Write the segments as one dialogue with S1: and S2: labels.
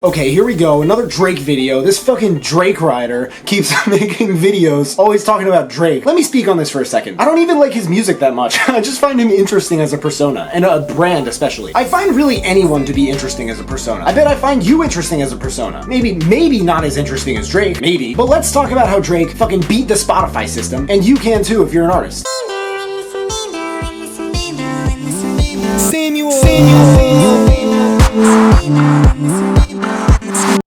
S1: Okay, here we go, another Drake video. This fucking Drake rider keeps making videos, always talking about Drake. Let me speak on this for a second. I don't even like his music that much. I just find him interesting as a persona, and a brand especially. I find really anyone to be interesting as a persona. I bet I find you interesting as a persona. Maybe not as interesting as Drake, maybe. But let's talk about how Drake fucking beat the Spotify system, and you can too if you're an artist.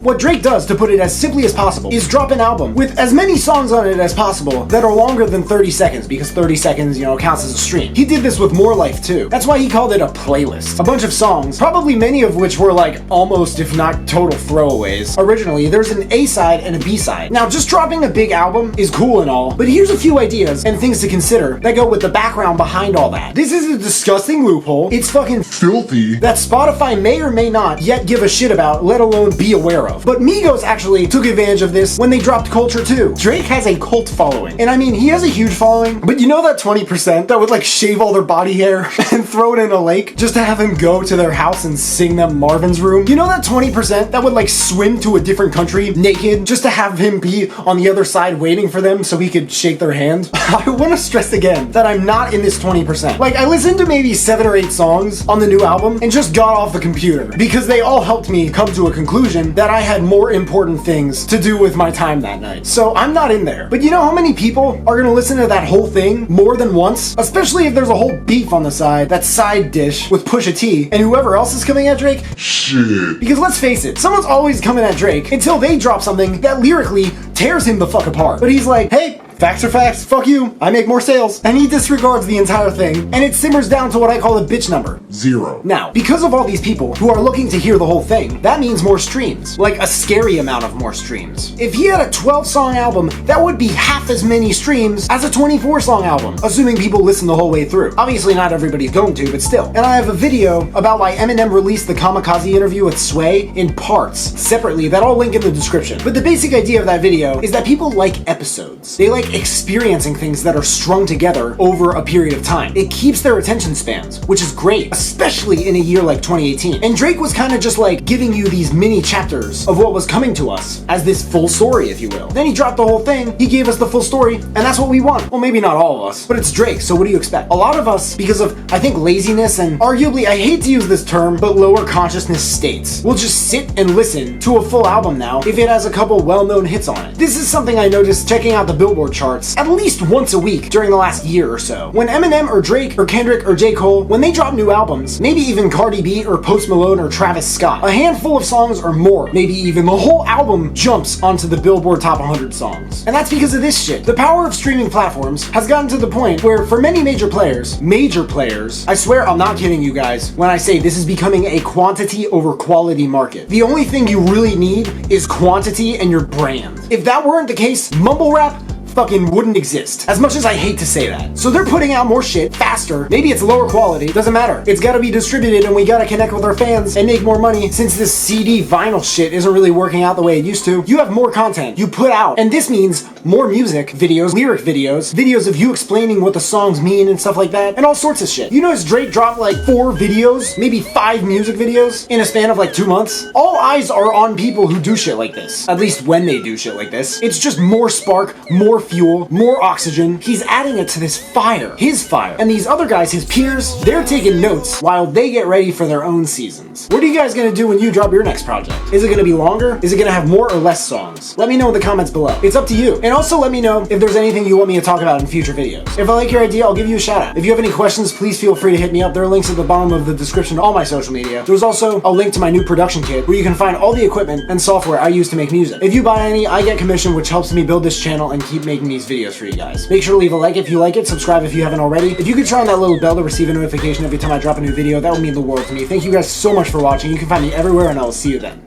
S1: What Drake does, to put it as simply as possible, is drop an album with as many songs on it as possible that are longer than 30 seconds, because 30 seconds, counts as a stream. He did this with More Life too. That's why he called it a playlist. A bunch of songs, probably many of which were like almost, if not total throwaways. Originally, there's an A-side and a B-side. Now, just dropping a big album is cool and all, but here's a few ideas and things to consider that go with the background behind all that. This is a disgusting loophole. It's fucking filthy that Spotify may or may not yet give a shit about, let alone be aware of. But Migos actually took advantage of this when they dropped Culture too. Drake has a cult following. And I mean, he has a huge following, but you know that 20% that would like shave all their body hair and throw it in a lake just to have him go to their house and sing them Marvin's Room? You know that 20% that would like swim to a different country naked just to have him be on the other side waiting for them so he could shake their hand? I want to stress again that I'm not in this 20%. Like, I listened to maybe 7 or 8 songs on the new album and just got off the computer because they all helped me come to a conclusion that I had more important things to do with my time that night. So I'm not in there. But you know how many people are gonna listen to that whole thing more than once? Especially if there's a whole beef on the side, that side dish with Pusha T and whoever else is coming at Drake? Shit. Because let's face it, someone's always coming at Drake until they drop something that lyrically tears him the fuck apart. But he's like, hey, facts are facts, fuck you, I make more sales. And he disregards the entire thing, and it simmers down to what I call a bitch number. 0. Now, because of all these people who are looking to hear the whole thing, that means more streams. Like a scary amount of more streams. If he had a 12-song album, that would be half as many streams as a 24-song album, assuming people listen the whole way through. Obviously not everybody's going to, but still. And I have a video about why Eminem released the Kamikaze interview with Sway in parts, separately, that I'll link in the description. But the basic idea of that video is that people like episodes. They like experiencing things that are strung together over a period of time. It keeps their attention spans, which is great, especially in a year like 2018. And Drake was kind of just like giving you these mini chapters of what was coming to us as this full story, if you will. Then he dropped the whole thing, he gave us the full story, and that's what we want. Well, maybe not all of us, but it's Drake, so what do you expect? A lot of us, because of, I think, laziness and arguably, I hate to use this term, but lower consciousness states, will just sit and listen to a full album now if it has a couple well-known hits on it. This is something I noticed checking out the Billboard charts at least once a week during the last year or so. When Eminem or Drake or Kendrick or J. Cole, when they drop new albums, maybe even Cardi B or Post Malone or Travis Scott, a handful of songs or more, maybe even the whole album jumps onto the Billboard Top 100 songs. And that's because of this shit. The power of streaming platforms has gotten to the point where for many major players, I swear I'm not kidding you guys when I say this is becoming a quantity over quality market. The only thing you really need is quantity and your brand. If that weren't the case, mumble rap fucking wouldn't exist. As much as I hate to say that. So they're putting out more shit faster. Maybe it's lower quality. Doesn't matter. It's gotta be distributed and we gotta connect with our fans and make more money since this CD vinyl shit isn't really working out the way it used to. You have more content you put out. And this means more music videos, lyric videos, videos of you explaining what the songs mean and stuff like that, and all sorts of shit. You notice Drake dropped like 4 videos, maybe 5 music videos in a span of like 2 months? All eyes are on people who do shit like this. At least when they do shit like this. It's just more spark, more fuel, more oxygen. He's adding it to this fire, his fire. And these other guys, his peers, they're taking notes while they get ready for their own seasons. What are you guys gonna do when you drop your next project? Is it gonna be longer? Is it gonna have more or less songs? Let me know in the comments below. It's up to you. And also let me know if there's anything you want me to talk about in future videos. If I like your idea, I'll give you a shout out. If you have any questions, please feel free to hit me up. There are links at the bottom of the description to all my social media. There's also a link to my new production kit where you can find all the equipment and software I use to make music. If you buy any, I get commission, which helps me build this channel and keep making these videos for you guys. Make sure to leave a like if you like it, subscribe if you haven't already. If you could turn on that little bell to receive a notification every time I drop a new video, that would mean the world to me. Thank you guys so much for watching. You can find me everywhere and I will see you then.